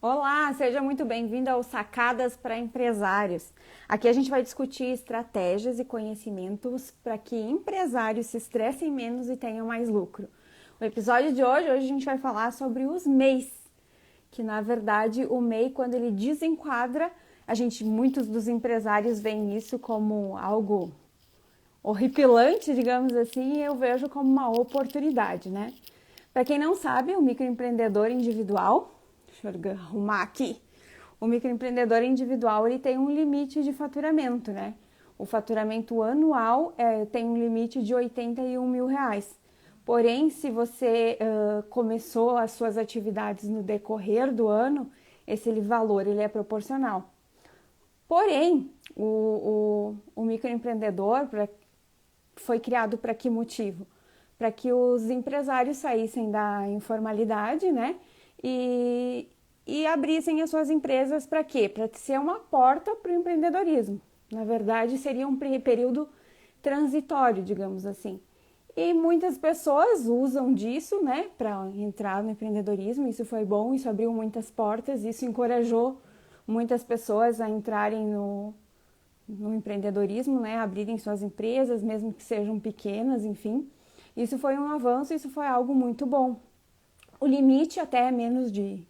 Olá, seja muito bem-vindo ao Sacadas para Empresários. Aqui a gente vai discutir estratégias e conhecimentos para que empresários se estressem menos e tenham mais lucro. O episódio de hoje a gente vai falar sobre os MEIs, que na verdade o MEI, quando ele desenquadra, muitos dos empresários veem isso como algo horripilante, digamos assim, e eu vejo como uma oportunidade, né? Para quem não sabe, o microempreendedor individual, deixa eu arrumar aqui, o microempreendedor individual ele tem um limite de faturamento, né? O faturamento anual tem um limite de R$ 81 mil. Porém, se você começou as suas atividades no decorrer do ano, esse valor ele é proporcional. Porém, o microempreendedor foi criado para que motivo? Para que os empresários saíssem da informalidade, né? E abrissem as suas empresas para quê? Para ser uma porta para o empreendedorismo. Na verdade, seria um período transitório, digamos assim. E muitas pessoas usam disso, né, para entrar no empreendedorismo. Isso foi bom, isso abriu muitas portas, isso encorajou muitas pessoas a entrarem no empreendedorismo, né, abrirem suas empresas, mesmo que sejam pequenas, enfim. Isso foi um avanço, isso foi algo muito bom. O limite, até menos de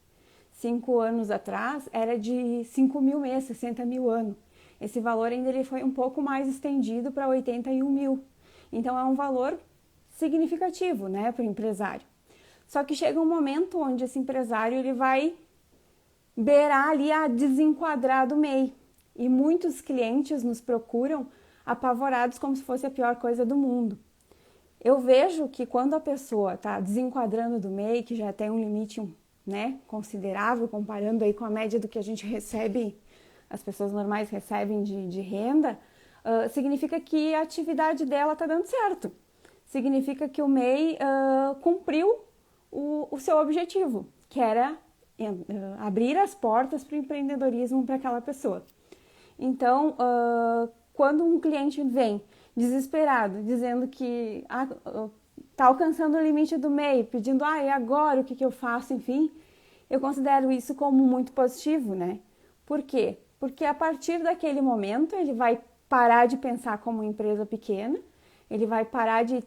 5 anos atrás, era de 5 mil mês, 60 mil ano. Esse valor ainda ele foi um pouco mais estendido para 81 mil. Então, é um valor significativo, né, para o empresário. Só que chega um momento onde esse empresário ele vai beirar ali a desenquadrar do MEI. E muitos clientes nos procuram apavorados como se fosse a pior coisa do mundo. Eu vejo que quando a pessoa está desenquadrando do MEI, que já tem um limite, né, considerável, comparando aí com a média do que a gente recebe, as pessoas normais recebem de renda, significa que a atividade dela está dando certo. Significa que o MEI cumpriu o seu objetivo, que era abrir as portas para o empreendedorismo para aquela pessoa. Então, quando um cliente vem desesperado, dizendo que está alcançando o limite do MEI, pedindo, e agora o que eu faço, enfim, eu considero isso como muito positivo, né? Por quê? Porque a partir daquele momento ele vai parar de pensar como empresa pequena, ele vai parar de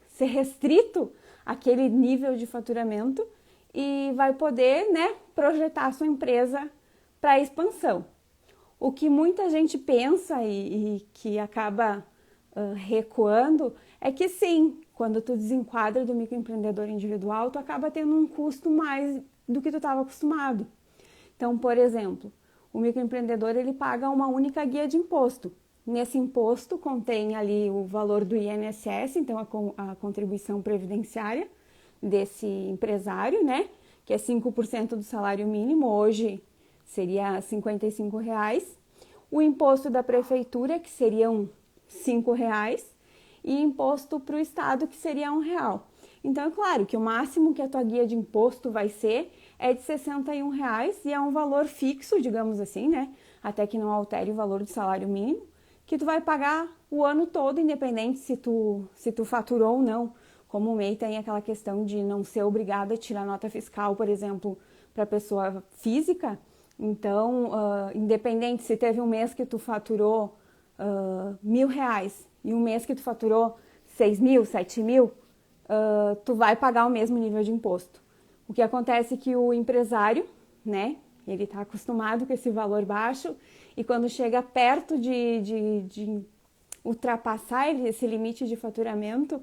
ser restrito àquele nível de faturamento e vai poder, né, projetar a sua empresa para a expansão. O que muita gente pensa e que acaba recuando é que sim, quando tu desenquadra do microempreendedor individual, tu acaba tendo um custo mais do que tu estava acostumado. Então, por exemplo, o microempreendedor ele paga uma única guia de imposto. Nesse imposto contém ali o valor do INSS, então a contribuição previdenciária desse empresário, né? Que é 5% do salário mínimo, hoje seria R$ 55, o imposto da prefeitura, que seriam R$ 5, e imposto para o estado, que seria R$ 1. Então, é claro que o máximo que a tua guia de imposto vai ser é de R$ 61 e é um valor fixo, digamos assim, né? Até que não altere o valor do salário mínimo, que tu vai pagar o ano todo, independente se tu faturou ou não. Como o MEI tem aquela questão de não ser obrigada a tirar nota fiscal, por exemplo, para pessoa física. Então, independente se teve um mês que tu faturou R$ 1.000 e um mês que tu faturou 6 mil, 7 mil, tu vai pagar o mesmo nível de imposto. O que acontece é que o empresário, né, ele está acostumado com esse valor baixo e quando chega perto de ultrapassar esse limite de faturamento,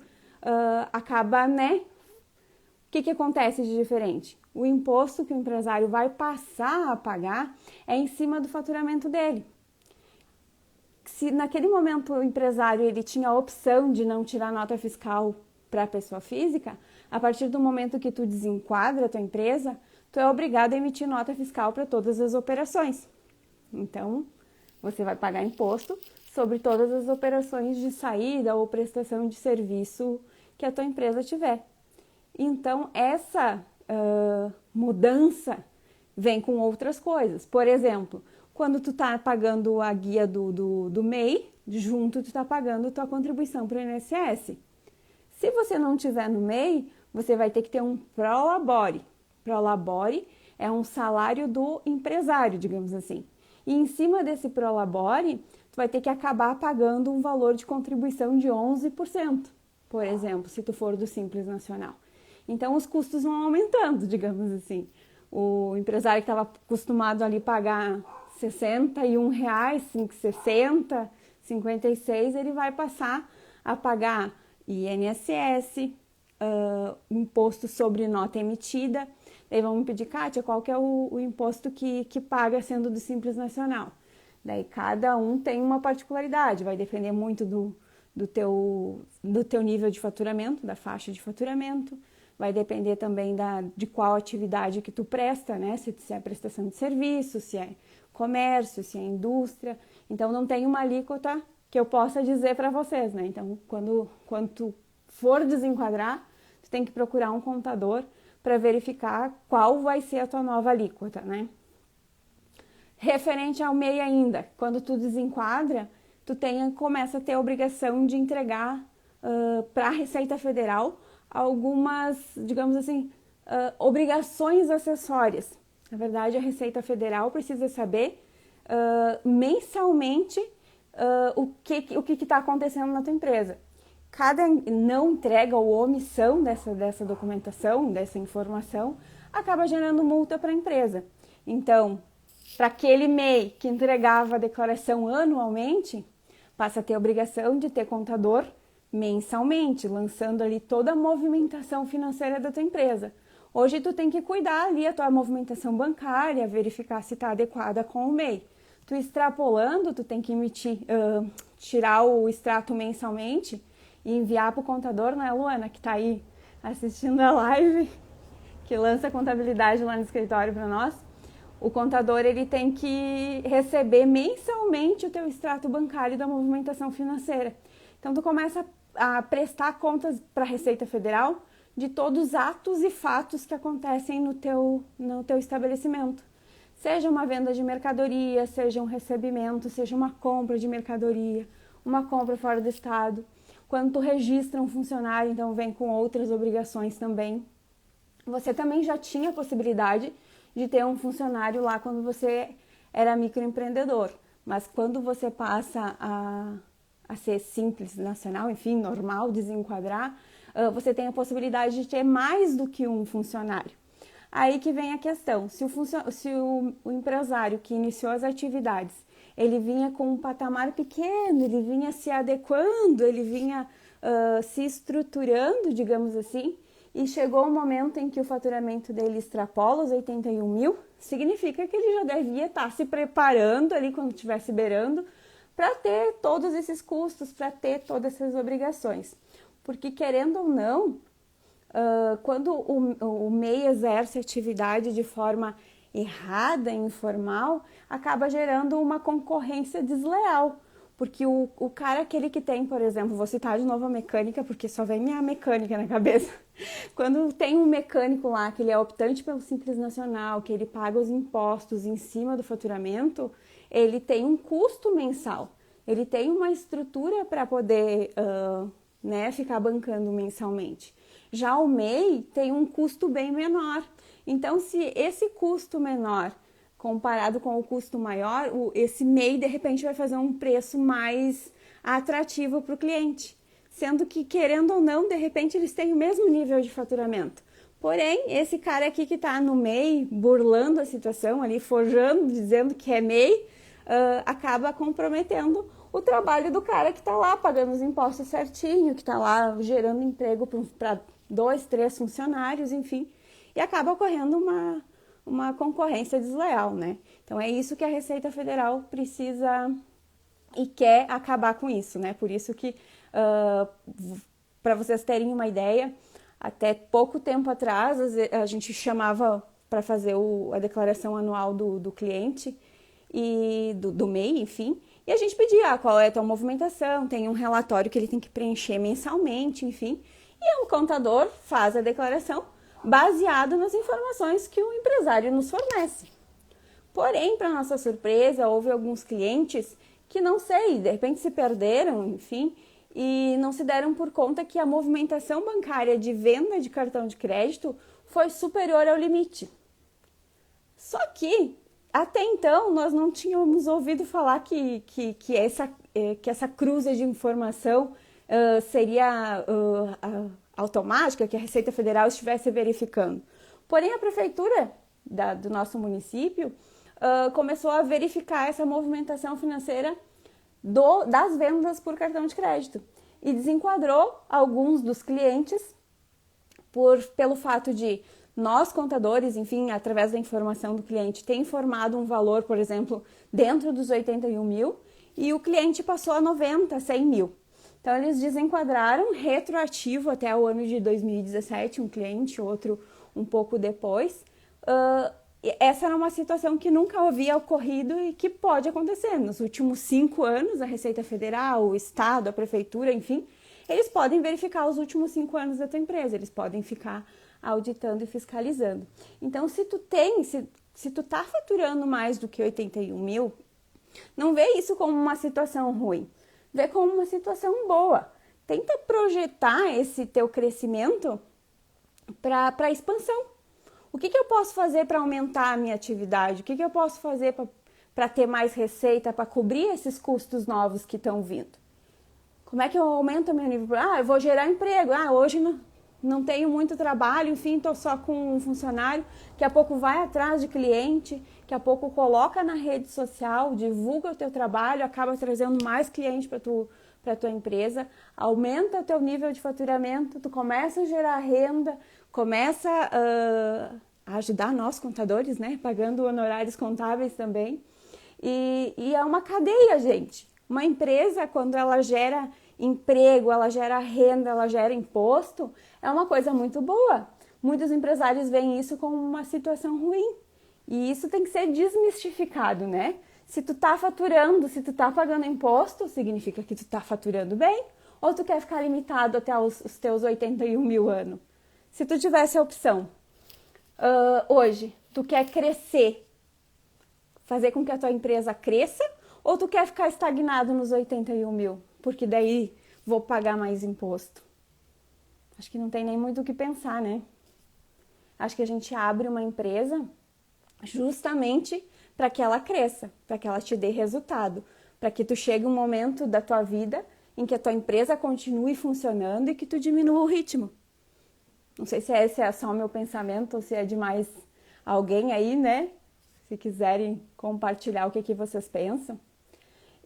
acaba, né? O que acontece de diferente? O imposto que o empresário vai passar a pagar é em cima do faturamento dele. Se naquele momento o empresário ele tinha a opção de não tirar nota fiscal para a pessoa física, a partir do momento que tu desenquadra a tua empresa, tu é obrigado a emitir nota fiscal para todas as operações. Então, você vai pagar imposto sobre todas as operações de saída ou prestação de serviço que a tua empresa tiver. Então, essa mudança vem com outras coisas. Por exemplo, quando tu está pagando a guia do MEI, junto tu está pagando tua contribuição para o INSS. Se você não tiver no MEI, você vai ter que ter um Prolabore. Prolabore é um salário do empresário, digamos assim. E em cima desse prolabore, tu vai ter que acabar pagando um valor de contribuição de 11%, por exemplo, se tu for do Simples Nacional. Então, os custos vão aumentando, digamos assim. O empresário que estava acostumado ali pagar R$61, 60, 56, ele vai passar a pagar INSS, imposto sobre nota emitida. Daí vamos pedir, Kátia, qual que é o imposto que paga sendo do Simples Nacional? Daí cada um tem uma particularidade, vai depender muito do teu nível de faturamento, da faixa de faturamento, vai depender também de qual atividade que tu presta, né? Se é prestação de serviço, se é comércio, se é indústria. Então não tem uma alíquota que eu possa dizer para vocês, né? Então quando tu for desenquadrar, tu tem que procurar um contador para verificar qual vai ser a tua nova alíquota, né? Referente ao MEI ainda, quando tu desenquadra, tu começa a ter a obrigação de entregar para a Receita Federal algumas, digamos assim, obrigações acessórias. Na verdade, a Receita Federal precisa saber mensalmente o que está acontecendo na tua empresa. Cada não entrega ou omissão dessa documentação, dessa informação, acaba gerando multa para a empresa. Então, para aquele MEI que entregava a declaração anualmente, passa a ter a obrigação de ter contador mensalmente, lançando ali toda a movimentação financeira da tua empresa. Hoje tu tem que cuidar ali a tua movimentação bancária, verificar se está adequada com o MEI. Tu extrapolando, tu tem que tirar o extrato mensalmente e enviar para o contador, né, Luana, que está aí assistindo a live, que lança contabilidade lá no escritório para nós. O contador ele tem que receber mensalmente o teu extrato bancário da movimentação financeira. Então, tu começa a prestar contas para a Receita Federal de todos os atos e fatos que acontecem no teu estabelecimento. Seja uma venda de mercadoria, seja um recebimento, seja uma compra de mercadoria, uma compra fora do estado. Quando tu registra um funcionário, então vem com outras obrigações também. Você também já tinha a possibilidade de ter um funcionário lá quando você era microempreendedor. Mas quando você passa a ser Simples Nacional, enfim, normal, desenquadrar, você tem a possibilidade de ter mais do que um funcionário. Aí que vem a questão, se o empresário que iniciou as atividades, ele vinha com um patamar pequeno, ele vinha se adequando, ele vinha se estruturando, digamos assim, e chegou um momento em que o faturamento dele extrapola os 81 mil, significa que ele já devia estar se preparando ali quando estivesse beirando para ter todos esses custos, para ter todas essas obrigações. Porque querendo ou não, quando o MEI exerce atividade de forma errada, informal, acaba gerando uma concorrência desleal. Porque o cara, aquele que tem, por exemplo, vou citar de novo a mecânica, porque só vem minha mecânica na cabeça. Quando tem um mecânico lá, que ele é optante pelo Simples Nacional, que ele paga os impostos em cima do faturamento, ele tem um custo mensal. Ele tem uma estrutura para poder ficar bancando mensalmente. Já o MEI tem um custo bem menor. Então, se esse custo menor comparado com o custo maior, esse MEI, de repente, vai fazer um preço mais atrativo para o cliente. Sendo que, querendo ou não, de repente, eles têm o mesmo nível de faturamento. Porém, esse cara aqui que está no MEI, burlando a situação ali, forjando, dizendo que é MEI, acaba comprometendo o trabalho do cara que está lá pagando os impostos certinho, que está lá gerando emprego para 2, 3 funcionários, enfim, e acaba ocorrendo uma concorrência desleal, né? Então é isso que a Receita Federal precisa e quer acabar com isso, né? Por isso que, para vocês terem uma ideia, até pouco tempo atrás a gente chamava para fazer a declaração anual do cliente e do MEI, enfim, e a gente pedia qual é a tua movimentação, tem um relatório que ele tem que preencher mensalmente, enfim, e o contador faz a declaração baseado nas informações que o empresário nos fornece. Porém, para nossa surpresa, houve alguns clientes que não sei, de repente se perderam, enfim, e não se deram por conta que a movimentação bancária de venda de cartão de crédito foi superior ao limite. Só que, até então, nós não tínhamos ouvido falar que essa cruza de informação seria automática, que a Receita Federal estivesse verificando. Porém, a prefeitura do nosso município começou a verificar essa movimentação financeira das vendas por cartão de crédito e desenquadrou alguns dos clientes pelo fato de nós, contadores, enfim, através da informação do cliente, ter informado um valor, por exemplo, dentro dos 81 mil e o cliente passou a 90, 100 mil. Então, eles desenquadraram retroativo até o ano de 2017, um cliente, outro um pouco depois. Essa era uma situação que nunca havia ocorrido e que pode acontecer. Nos últimos 5 anos, a Receita Federal, o Estado, a Prefeitura, enfim, eles podem verificar os últimos 5 anos da tua empresa, eles podem ficar auditando e fiscalizando. Então, se tu tá faturando mais do que 81 mil, não vê isso como uma situação ruim, vê como uma situação boa. Tenta projetar esse teu crescimento para expansão. O que eu posso fazer para aumentar a minha atividade? O que eu posso fazer para ter mais receita, para cobrir esses custos novos que estão vindo? Como é que eu aumento o meu nível? Eu vou gerar emprego. Hoje não tenho muito trabalho, enfim, estou só com um funcionário. Daqui a pouco vai atrás de cliente, daqui a pouco coloca na rede social, divulga o teu trabalho, acaba trazendo mais cliente para tua empresa, aumenta o teu nível de faturamento, tu começa a gerar renda, começa a ajudar nós contadores, né? Pagando honorários contábeis também. E é uma cadeia, gente. Uma empresa, quando ela gera emprego, ela gera renda, ela gera imposto, é uma coisa muito boa. Muitos empresários veem isso como uma situação ruim. E isso tem que ser desmistificado, né? Se tu tá faturando, se tu tá pagando imposto, significa que tu tá faturando bem? Ou tu quer ficar limitado até os teus 81 mil anos? Se tu tivesse a opção, hoje, tu quer crescer, fazer com que a tua empresa cresça, ou tu quer ficar estagnado nos 81 mil? Porque daí vou pagar mais imposto. Acho que não tem nem muito o que pensar, né? Acho que a gente abre uma empresa justamente para que ela cresça, para que ela te dê resultado, para que tu chegue um momento da tua vida em que a tua empresa continue funcionando e que tu diminua o ritmo. Não sei se esse é só o meu pensamento ou se é de mais alguém aí, né? Se quiserem compartilhar o que vocês pensam.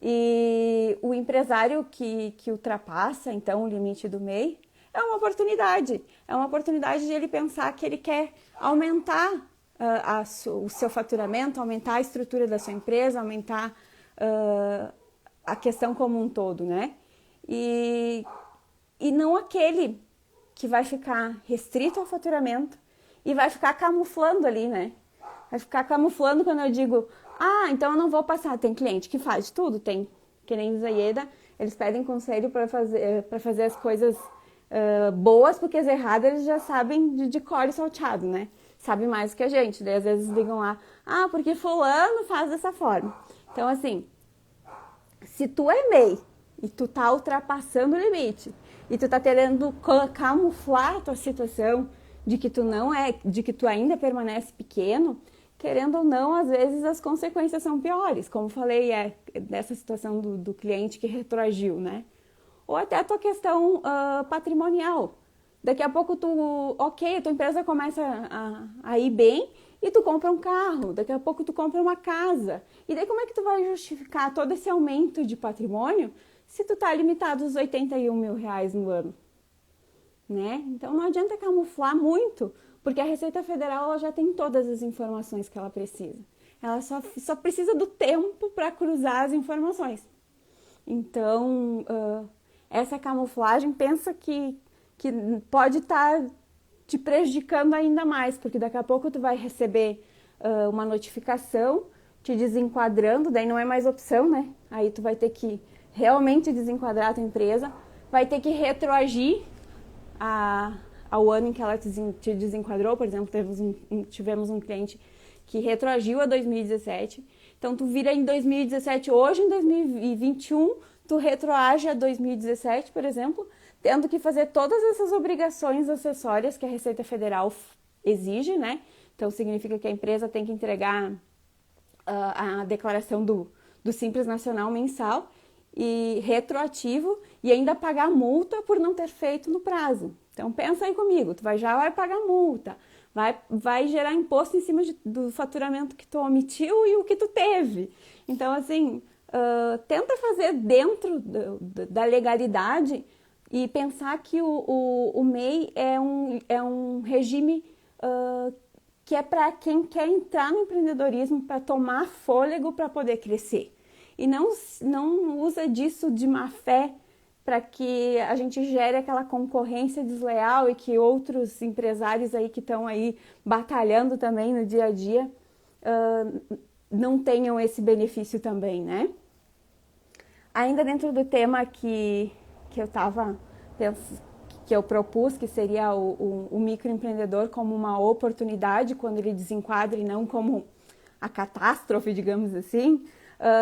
E o empresário que ultrapassa, então, o limite do MEI, é uma oportunidade. É uma oportunidade de ele pensar que ele quer aumentar o seu faturamento, aumentar a estrutura da sua empresa, aumentar a questão como um todo, né? E não aquele que vai ficar restrito ao faturamento e vai ficar camuflando ali, né? Vai ficar camuflando quando eu digo, então eu não vou passar. Tem cliente que faz tudo, tem, que nem diz a Ieda, eles pedem conselho para fazer as coisas boas, porque as erradas eles já sabem de cor e salteado, né? Sabe mais que a gente, daí às vezes ligam lá, porque fulano faz dessa forma. Então, assim, se tu é MEI e tu tá ultrapassando o limite e tu tá querendo camuflar a tua situação de que tu não é, de que tu ainda permanece pequeno, querendo ou não, às vezes as consequências são piores. Como falei, dessa situação do cliente que retroagiu, né? Ou até a tua questão patrimonial. Daqui a pouco a tua empresa começa a ir bem e tu compra um carro. Daqui a pouco tu compra uma casa. E daí como é que tu vai justificar todo esse aumento de patrimônio se tu tá limitado aos 81 mil reais no ano? Né? Então não adianta camuflar muito, porque a Receita Federal ela já tem todas as informações que ela precisa. Ela só precisa do tempo para cruzar as informações. Então, essa camuflagem, pensa que pode estar te prejudicando ainda mais, porque daqui a pouco tu vai receber uma notificação te desenquadrando, daí não é mais opção, né? Aí tu vai ter que realmente desenquadrar a tua empresa, vai ter que retroagir ao ano em que ela te desenquadrou. Por exemplo, tivemos um cliente que retroagiu a 2017, então tu vira em 2017, hoje em 2021, tu retroage a 2017, por exemplo, tendo que fazer todas essas obrigações acessórias que a Receita Federal exige, né? Então, significa que a empresa tem que entregar a declaração do Simples Nacional mensal e retroativo e ainda pagar multa por não ter feito no prazo. Então, pensa aí comigo, já vai pagar multa, vai gerar imposto em cima do faturamento que tu omitiu e o que tu teve. Então, assim, tenta fazer dentro da legalidade e pensar que o MEI é um regime que é para quem quer entrar no empreendedorismo, para tomar fôlego para poder crescer. E não usa disso de má fé para que a gente gere aquela concorrência desleal e que outros empresários aí que estão aí batalhando também no dia a dia não tenham esse benefício também, né? Ainda dentro do tema que eu propus, que seria o microempreendedor como uma oportunidade quando ele desenquadra e não como a catástrofe, digamos assim,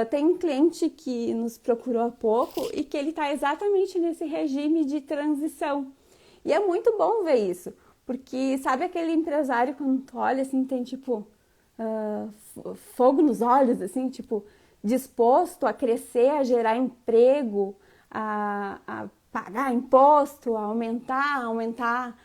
tem um cliente que nos procurou há pouco e que ele está exatamente nesse regime de transição. E é muito bom ver isso, porque sabe aquele empresário quando tu olha assim, tem tipo fogo nos olhos, assim, tipo, disposto a crescer, a gerar emprego, a pagar imposto, a aumentar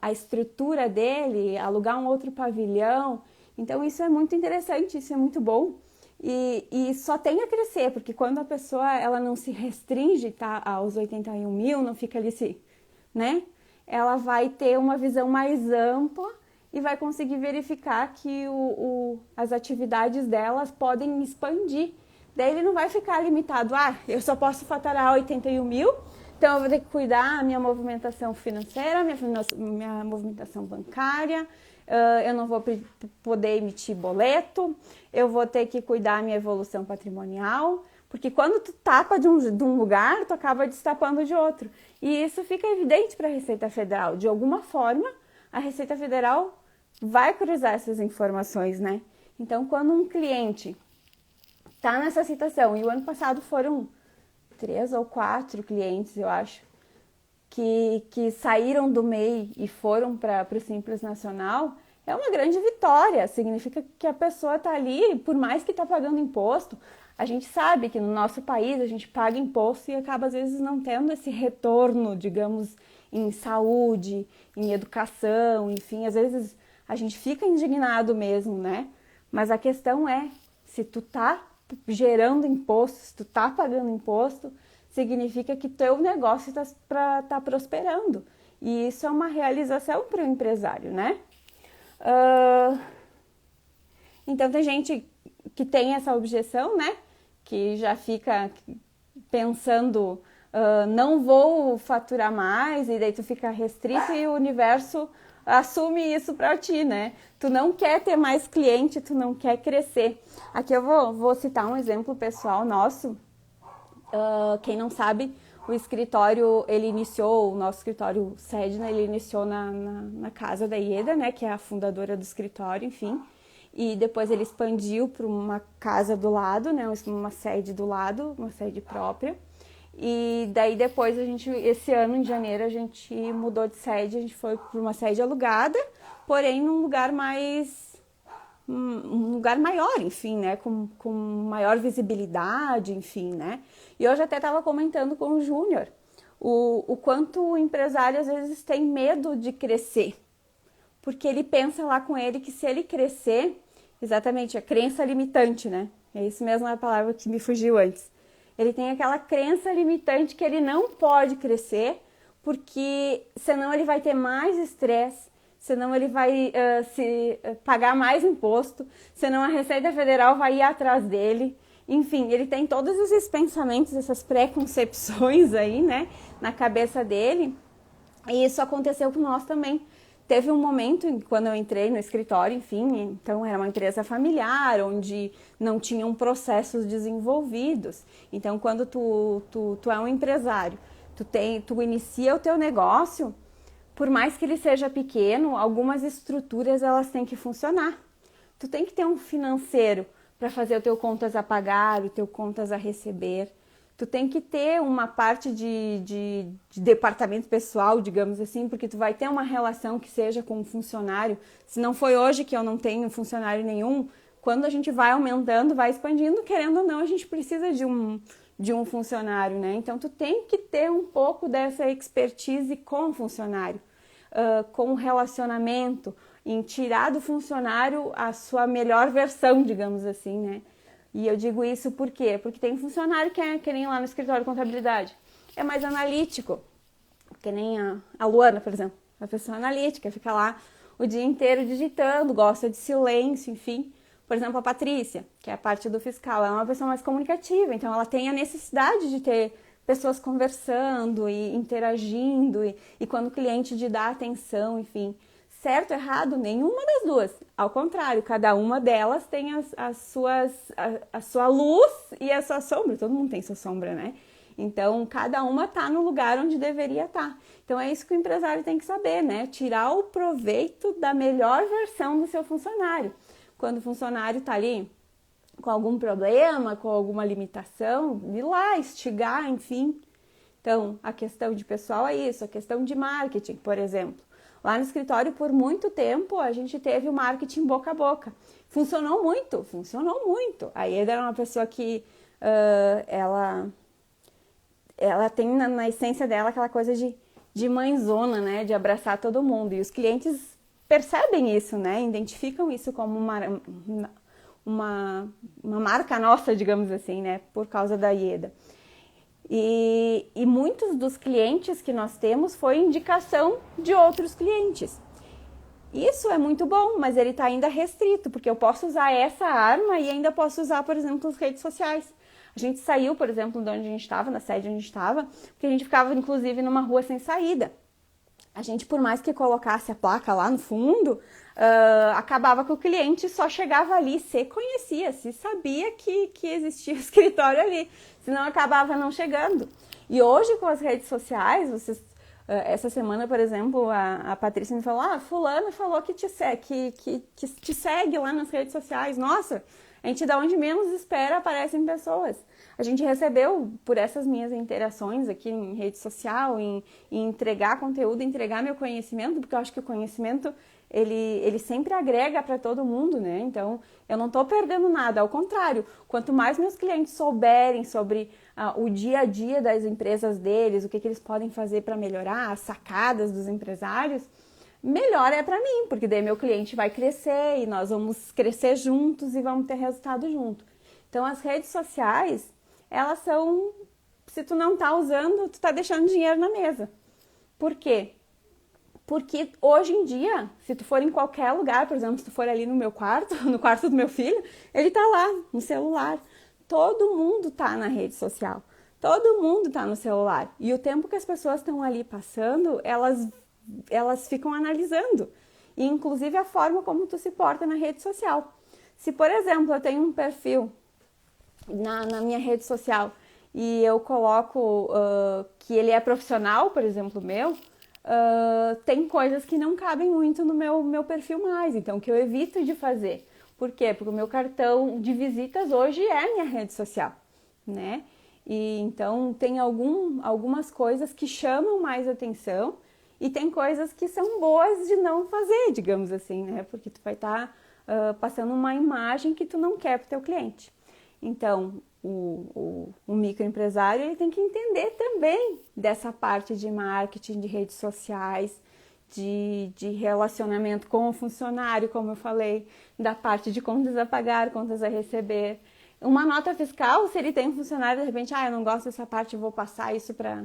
a estrutura dele, alugar um outro pavilhão. Então isso é muito interessante, isso é muito bom e só tem a crescer, porque quando a pessoa ela não se restringe, tá, aos 81 mil, não fica ali né? Ela vai ter uma visão mais ampla e vai conseguir verificar que as atividades delas podem expandir. Daí ele não vai ficar limitado, eu só posso faturar 81 mil, então eu vou ter que cuidar da minha movimentação financeira, minha movimentação bancária, eu não vou poder emitir boleto, eu vou ter que cuidar da minha evolução patrimonial, porque quando tu tapa de um lugar, tu acaba destapando de outro. E isso fica evidente para a Receita Federal. De alguma forma, a Receita Federal vai cruzar essas informações, né? Então, quando um cliente está nessa situação, e o ano passado foram 3 ou 4 clientes, eu acho, que saíram do MEI e foram para o Simples Nacional, é uma grande vitória. Significa que a pessoa está ali, por mais que está pagando imposto, a gente sabe que no nosso país a gente paga imposto e acaba às vezes não tendo esse retorno, digamos, em saúde, em educação, enfim, às vezes a gente fica indignado mesmo, né? Mas a questão é, se tu tá gerando imposto, se tu tá pagando imposto, significa que teu negócio tá prosperando. E isso é uma realização para o empresário, né? Então tem gente que tem essa objeção, né? Que já fica pensando, não vou faturar mais, e daí tu fica restrito e o universo assume isso para ti, né? Tu não quer ter mais cliente, tu não quer crescer. Aqui eu vou citar um exemplo pessoal nosso. Quem não sabe, o escritório, o nosso escritório sede, né, ele iniciou na casa da Ieda, né, que é a fundadora do escritório, enfim. E depois ele expandiu para uma casa do lado, né, uma sede do lado, uma sede própria. E daí depois esse ano, em janeiro, a gente mudou de sede, a gente foi para uma sede alugada, porém num lugar um lugar maior, enfim, né, com maior visibilidade, enfim, né. E hoje até estava comentando com o Júnior o quanto o empresário às vezes tem medo de crescer, porque ele pensa lá com ele que se ele crescer, exatamente, a crença limitante, né, é isso mesmo a palavra que me fugiu antes. Ele tem aquela crença limitante que ele não pode crescer, porque senão ele vai ter mais estresse, senão ele vai pagar mais imposto, senão a Receita Federal vai ir atrás dele. Enfim, ele tem todos esses pensamentos, essas preconcepções aí, né, na cabeça dele. E isso aconteceu com nós também. Teve um momento quando eu entrei no escritório, enfim, então era uma empresa familiar, onde não tinham processos desenvolvidos. Então, quando tu é um empresário, tu inicia o teu negócio, por mais que ele seja pequeno, algumas estruturas elas têm que funcionar. Tu tem que ter um financeiro para fazer o teu contas a pagar, o teu contas a receber. Tu tem que ter uma parte de departamento pessoal, digamos assim, porque tu vai ter uma relação que seja com o funcionário. Se não foi hoje que eu não tenho funcionário nenhum, quando a gente vai aumentando, vai expandindo, querendo ou não, a gente precisa de um funcionário, né? Então, tu tem que ter um pouco dessa expertise com o funcionário, com o relacionamento, em tirar do funcionário a sua melhor versão, digamos assim, né? E eu digo isso por quê? Porque tem funcionário que nem lá no escritório de contabilidade, é mais analítico, que nem a Luana, por exemplo, a pessoa analítica, fica lá o dia inteiro digitando, gosta de silêncio, enfim. Por exemplo, a Patrícia, que é a parte do fiscal, ela é uma pessoa mais comunicativa, então ela tem a necessidade de ter pessoas conversando e interagindo, e quando o cliente te dá atenção, enfim. Certo, errado, nenhuma das duas. Ao contrário, cada uma delas tem a sua luz e a sua sombra. Todo mundo tem sua sombra, né? Então, cada uma tá no lugar onde deveria estar. Então, é isso que o empresário tem que saber, né? Tirar o proveito da melhor versão do seu funcionário. Quando o funcionário tá ali com algum problema, com alguma limitação, ir lá, instigar, enfim. Então, a questão de pessoal é isso, a questão de marketing, por exemplo. Lá no escritório, por muito tempo, a gente teve o marketing boca a boca. Funcionou muito, funcionou muito. A Ieda era uma pessoa que ela tem na essência dela aquela coisa de mãezona, né? De abraçar todo mundo. E os clientes percebem isso, né? Identificam isso como uma marca nossa, digamos assim, né? Por causa da Ieda. E muitos dos clientes que nós temos foi indicação de outros clientes. Isso é muito bom, mas ele está ainda restrito, porque eu posso usar essa arma e ainda posso usar, por exemplo, as redes sociais. A gente saiu, por exemplo, de onde a gente estava, na sede onde a gente estava, porque a gente ficava, inclusive, numa rua sem saída. A gente, por mais que colocasse a placa lá no fundo, acabava que o cliente só chegava ali, se conhecia, se sabia que existia o escritório ali, senão acabava não chegando. E hoje, com as redes sociais, essa semana, por exemplo, a Patrícia me falou, fulano falou que te segue lá nas redes sociais. Nossa, a gente, da onde menos espera, aparecem pessoas. A gente recebeu, por essas minhas interações aqui em rede social, em entregar conteúdo, entregar meu conhecimento, porque eu acho que o conhecimento, ele sempre agrega para todo mundo, né? Então, eu não estou perdendo nada, ao contrário. Quanto mais meus clientes souberem sobre o dia a dia das empresas deles, o que eles podem fazer para melhorar, as sacadas dos empresários, melhor é para mim, porque daí meu cliente vai crescer e nós vamos crescer juntos e vamos ter resultado junto. Então, as redes sociais, elas são, se tu não tá usando, tu tá deixando dinheiro na mesa. Por quê? Porque hoje em dia, se tu for em qualquer lugar, por exemplo, se tu for ali no meu quarto, no quarto do meu filho, ele tá lá, no celular. Todo mundo tá na rede social. Todo mundo tá no celular. E o tempo que as pessoas estão ali passando, elas ficam analisando. E, inclusive, a forma como tu se porta na rede social. Se, por exemplo, eu tenho um perfil na minha rede social e eu coloco que ele é profissional, por exemplo, meu, tem coisas que não cabem muito no meu perfil mais, então que eu evito de fazer. Por quê? Porque o meu cartão de visitas hoje é minha rede social, né? E então tem algumas coisas que chamam mais atenção e tem coisas que são boas de não fazer, digamos assim, né? Porque tu vai estar passando uma imagem que tu não quer para o teu cliente. Então, o microempresário ele tem que entender também dessa parte de marketing, de redes sociais, de relacionamento com o funcionário, como eu falei, da parte de contas a pagar, contas a receber. Uma nota fiscal, se ele tem um funcionário, de repente, eu não gosto dessa parte, eu vou passar isso para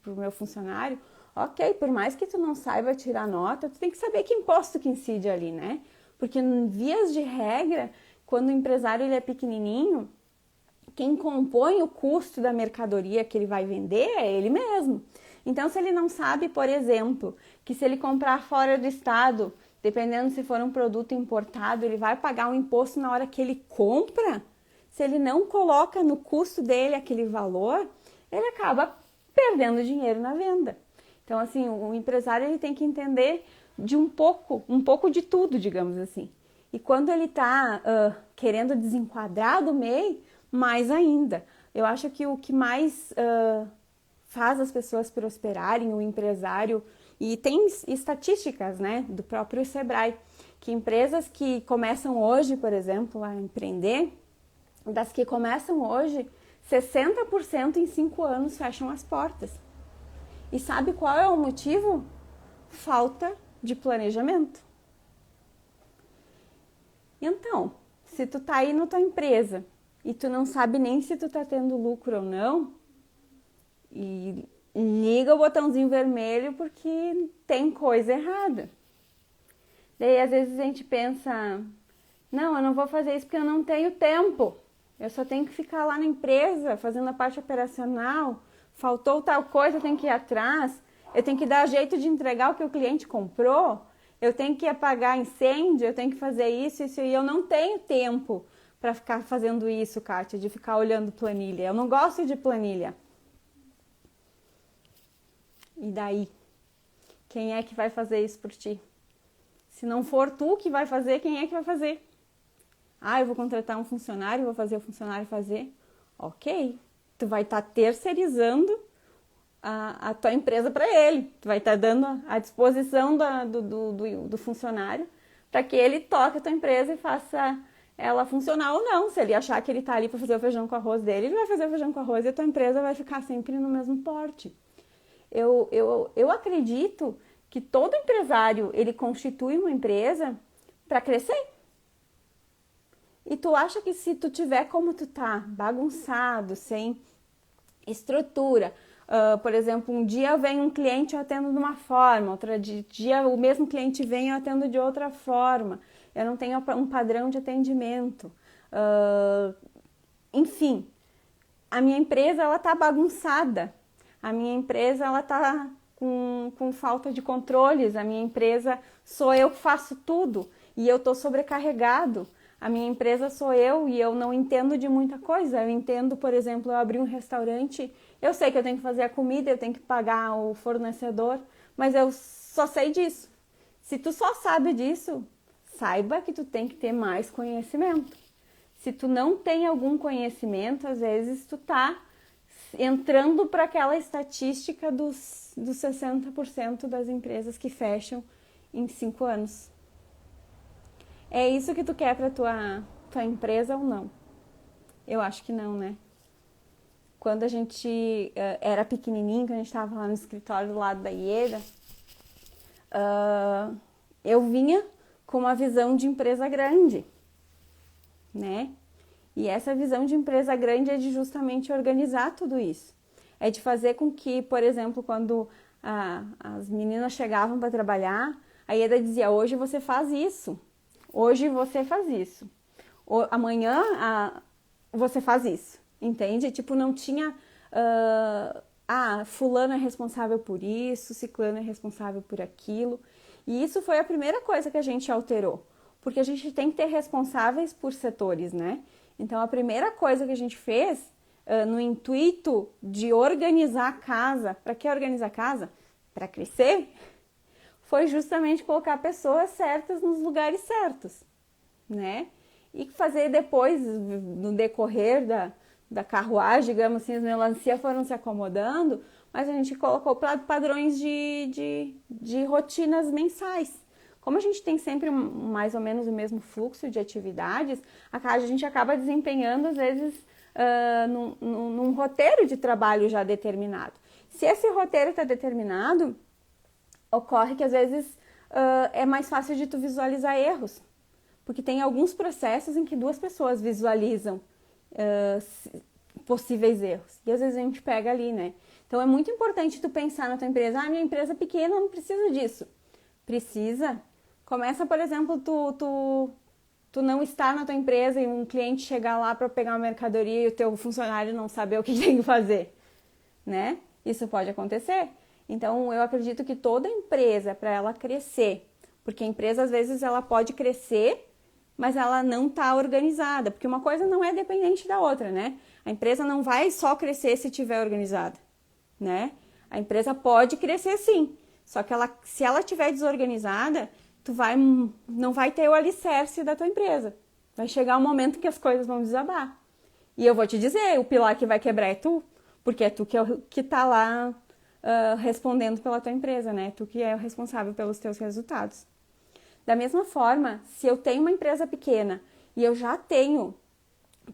o meu funcionário. Ok, por mais que tu não saiba tirar nota, tu tem que saber que imposto que incide ali, né? Porque, vias de regra, quando o empresário ele é pequenininho, quem compõe o custo da mercadoria que ele vai vender é ele mesmo. Então, se ele não sabe, por exemplo, que se ele comprar fora do estado, dependendo se for um produto importado, ele vai pagar um imposto na hora que ele compra, se ele não coloca no custo dele aquele valor, ele acaba perdendo dinheiro na venda. Então, assim, o empresário ele tem que entender de um pouco de tudo, digamos assim. E quando ele está querendo desenquadrar do MEI, mais ainda. Eu acho que o que mais faz as pessoas prosperarem, o empresário, e tem estatísticas, né, do próprio Sebrae, que empresas que começam hoje, por exemplo, a empreender, das que começam hoje, 60% em 5 anos fecham as portas. E sabe qual é o motivo? Falta de planejamento. Então, se tu tá aí na tua empresa e tu não sabe nem se tu tá tendo lucro ou não, e liga o botãozinho vermelho porque tem coisa errada. Daí às vezes a gente pensa, não, eu não vou fazer isso porque eu não tenho tempo. Eu só tenho que ficar lá na empresa fazendo a parte operacional. Faltou tal coisa, eu tenho que ir atrás. Eu tenho que dar jeito de entregar o que o cliente comprou. Eu tenho que apagar incêndio, eu tenho que fazer isso, e eu não tenho tempo para ficar fazendo isso, Kátia, de ficar olhando planilha. Eu não gosto de planilha. E daí? Quem é que vai fazer isso por ti? Se não for tu que vai fazer, quem é que vai fazer? Ah, eu vou contratar um funcionário, vou fazer o funcionário fazer. Ok, tu vai estar terceirizando a tua empresa para ele. Tu vai estar dando à disposição do funcionário para que ele toque a tua empresa e faça ela funcionar ou não. Se ele achar que ele está ali para fazer o feijão com arroz dele, ele vai fazer o feijão com arroz e a tua empresa vai ficar sempre no mesmo porte. Eu acredito que todo empresário, ele constitui uma empresa para crescer. E tu acha que se tu tiver como tu tá, bagunçado, sem estrutura, por exemplo, um dia vem um cliente eu atendo de uma forma, outro dia o mesmo cliente vem eu atendo de outra forma, eu não tenho um padrão de atendimento, enfim, a minha empresa ela tá bagunçada, a minha empresa ela tá com falta de controles, a minha empresa sou eu que faço tudo e eu tô sobrecarregado. A minha empresa sou eu e eu não entendo de muita coisa. Eu entendo, por exemplo, eu abri um restaurante, eu sei que eu tenho que fazer a comida, eu tenho que pagar o fornecedor, mas eu só sei disso. Se tu só sabe disso, saiba que tu tem que ter mais conhecimento. Se tu não tem algum conhecimento, às vezes tu tá entrando para aquela estatística dos 60% das empresas que fecham em 5 anos. É isso que tu quer para tua empresa ou não? Eu acho que não, né? Quando a gente era pequenininho, quando a gente estava lá no escritório do lado da Ieda, eu vinha com uma visão de empresa grande, né? E essa visão de empresa grande é de justamente organizar tudo isso. É de fazer com que, por exemplo, quando as meninas chegavam para trabalhar, a Ieda dizia, hoje você faz isso. Hoje você faz isso. Amanhã você faz isso. Entende? Tipo, não tinha... fulano é responsável por isso, ciclano é responsável por aquilo. E isso foi a primeira coisa que a gente alterou. Porque a gente tem que ter responsáveis por setores, né? Então, a primeira coisa que a gente fez, no intuito de organizar a casa... Para que organizar a casa? Para crescer... foi justamente colocar pessoas certas nos lugares certos, né? E fazer depois, no decorrer da carruagem, digamos assim, as melancias foram se acomodando, mas a gente colocou padrões de rotinas mensais. Como a gente tem sempre mais ou menos o mesmo fluxo de atividades, a gente acaba desempenhando, às vezes, num roteiro de trabalho já determinado. Se esse roteiro está determinado, ocorre que às vezes é mais fácil de tu visualizar erros, porque tem alguns processos em que 2 pessoas visualizam possíveis erros, e às vezes a gente pega ali, né? Então é muito importante tu pensar na tua empresa, minha empresa é pequena, não precisa disso. Precisa? Começa, por exemplo, tu não estar na tua empresa e um cliente chegar lá para pegar uma mercadoria e o teu funcionário não saber o que tem que fazer, né? Isso pode acontecer. Então, eu acredito que toda empresa, para ela crescer, porque a empresa, às vezes, ela pode crescer, mas ela não está organizada, porque uma coisa não é dependente da outra, né? A empresa não vai só crescer se estiver organizada, né? A empresa pode crescer sim, só que se ela estiver desorganizada, não vai ter o alicerce da tua empresa. Vai chegar um momento que as coisas vão desabar. E eu vou te dizer, o pilar que vai quebrar é tu, porque é tu que tá lá respondendo pela tua empresa, né? Tu que é o responsável pelos teus resultados. Da mesma forma, se eu tenho uma empresa pequena e eu já tenho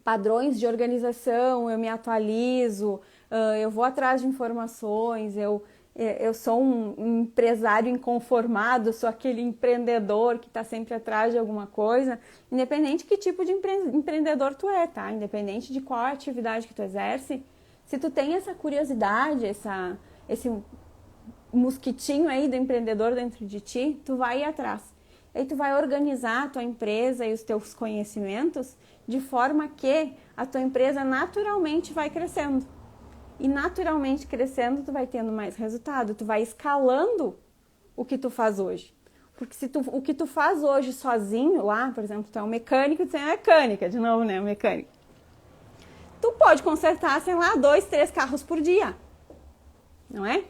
padrões de organização, eu me atualizo, eu vou atrás de informações, eu sou um empresário inconformado, sou aquele empreendedor que está sempre atrás de alguma coisa, independente que tipo de empreendedor tu é, tá? Independente de qual atividade que tu exerce, se tu tem essa curiosidade, esse mosquitinho aí do empreendedor dentro de ti, tu vai ir atrás. Aí tu vai organizar a tua empresa e os teus conhecimentos de forma que a tua empresa naturalmente vai crescendo. E naturalmente crescendo, tu vai tendo mais resultado, tu vai escalando o que tu faz hoje. Porque se o que tu faz hoje sozinho, lá, por exemplo, tu é um mecânico, tu é mecânica, de novo, né, mecânico. Tu pode consertar, sei lá, 2, 3 carros por dia, não é?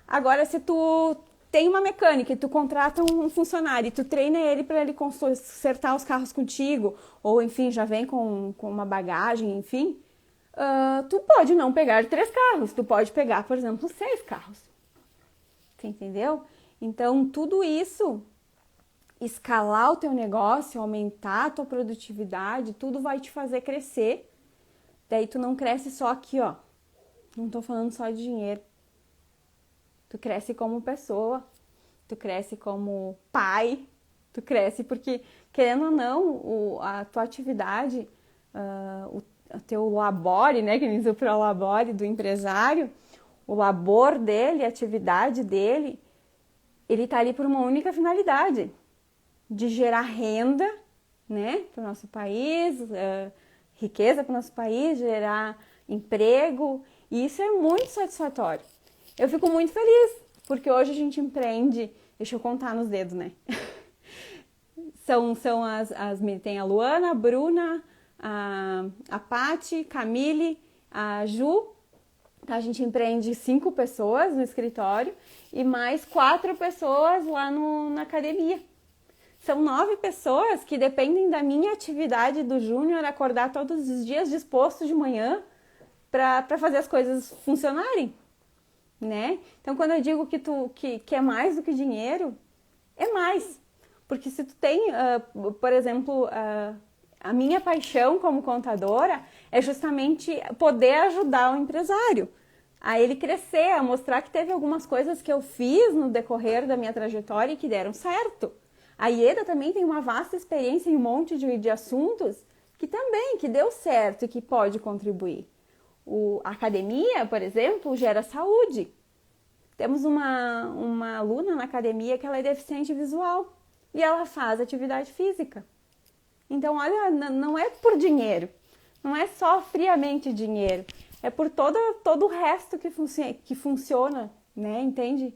Agora, se tu tem uma mecânica e tu contrata um funcionário e tu treina ele para ele consertar os carros contigo, ou enfim, já vem com uma bagagem, enfim, tu pode não pegar 3 carros, tu pode pegar, por exemplo, 6 carros. Você entendeu? Então, tudo isso, escalar o teu negócio, aumentar a tua produtividade, tudo vai te fazer crescer. Daí tu não cresce só aqui, ó. Não tô falando só de dinheiro. Tu cresce como pessoa, tu cresce como pai, tu cresce porque, querendo ou não, a tua atividade, o teu labore, né, que diz o prolabore do empresário, o labor dele, a atividade dele, ele tá ali por uma única finalidade, de gerar renda, né, para o nosso país, riqueza para o nosso país, gerar emprego, e isso é muito satisfatório. Eu fico muito feliz, porque hoje a gente empreende, deixa eu contar nos dedos, né? Tem a Luana, a Bruna, a Pati, Camille, a Ju. A gente empreende 5 pessoas no escritório e mais 4 pessoas lá na academia. São 9 pessoas que dependem da minha atividade do Júnior acordar todos os dias disposto de manhã para fazer as coisas funcionarem. Né? Então, quando eu digo que é mais do que dinheiro, é mais. Porque se tu tem, por exemplo, a minha paixão como contadora é justamente poder ajudar o empresário a ele crescer, a mostrar que teve algumas coisas que eu fiz no decorrer da minha trajetória e que deram certo. A Ieda também tem uma vasta experiência em um monte de assuntos que deu certo e que pode contribuir. A academia, por exemplo, gera saúde. Temos uma aluna na academia que ela é deficiente visual e ela faz atividade física. Então, olha, não é por dinheiro, não é só friamente dinheiro, é por todo o resto que funciona, né? Entende?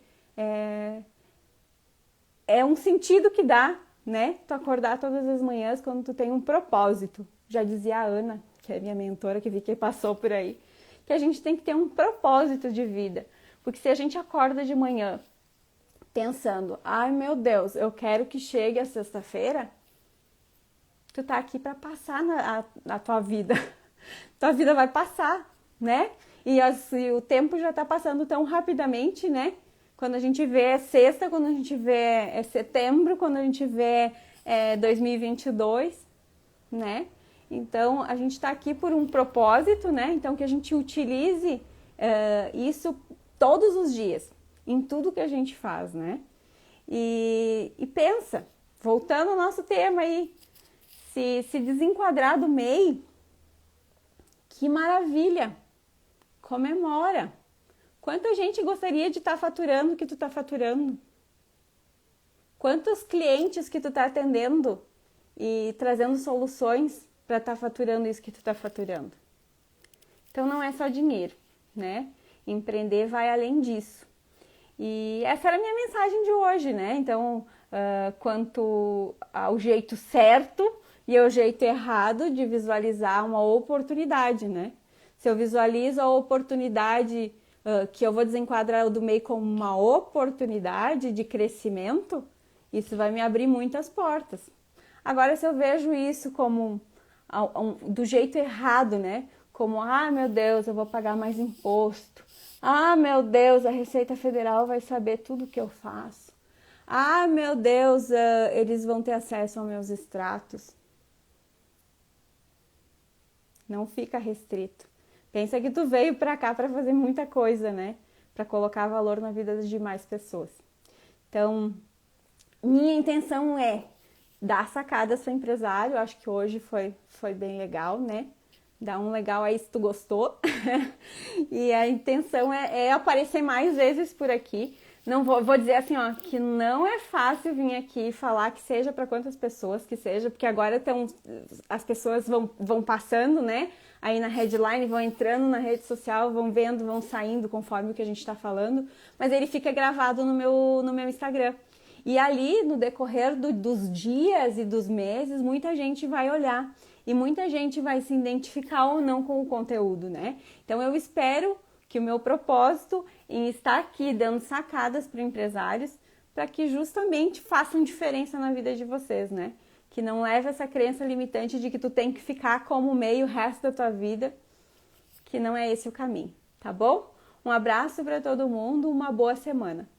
É um sentido que dá, né? Tu acordar todas as manhãs quando tu tem um propósito. Já dizia a Ana, que é minha mentora, que vi que passou por aí, que a gente tem que ter um propósito de vida. Porque se a gente acorda de manhã pensando, ai meu Deus, eu quero que chegue a sexta-feira, tu tá aqui para passar na tua vida. Tua vida vai passar, né? E o tempo já tá passando tão rapidamente, né? Quando a gente vê sexta, quando a gente vê setembro, quando a gente vê 2022, né? Então, a gente está aqui por um propósito, né? Então, que a gente utilize isso todos os dias, em tudo que a gente faz, né? E pensa, voltando ao nosso tema aí, se desenquadrar do MEI, que maravilha! Comemora! Quanta gente gostaria de estar faturando o que tu está faturando? Quantos clientes que tu está atendendo e trazendo soluções para estar faturando isso que tu está faturando? Então não é só dinheiro, né? Empreender vai além disso. E essa era a minha mensagem de hoje, né? Então, quanto ao jeito certo e ao jeito errado de visualizar uma oportunidade, né? Se eu visualizo a oportunidade que eu vou desenquadrar o do MEI como uma oportunidade de crescimento, isso vai me abrir muitas portas. Agora, se eu vejo isso como do jeito errado, né? Como, ah, meu Deus, eu vou pagar mais imposto. Ah, meu Deus, a Receita Federal vai saber tudo que eu faço. Ah, meu Deus, eles vão ter acesso aos meus extratos. Não fica restrito. Pensa que tu veio pra cá para fazer muita coisa, né? Para colocar valor na vida das demais pessoas. Então, minha intenção é dar sacadas para empresário. Acho que hoje foi bem legal, né? Dá um legal aí se tu gostou. E a intenção é aparecer mais vezes por aqui. Não vou dizer assim, ó, que não é fácil vir aqui falar que seja para quantas pessoas que seja, porque agora as pessoas vão passando, né? Aí na headline, vão entrando na rede social, vão vendo, vão saindo conforme o que a gente está falando, mas ele fica gravado no meu Instagram. E ali, no decorrer dos dias e dos meses, muita gente vai olhar e muita gente vai se identificar ou não com o conteúdo, né? Então eu espero que o meu propósito em estar aqui dando sacadas para empresários, para que justamente façam diferença na vida de vocês, né? Que não leve essa crença limitante de que tu tem que ficar como meio o resto da tua vida, que não é esse o caminho, tá bom? Um abraço para todo mundo, uma boa semana.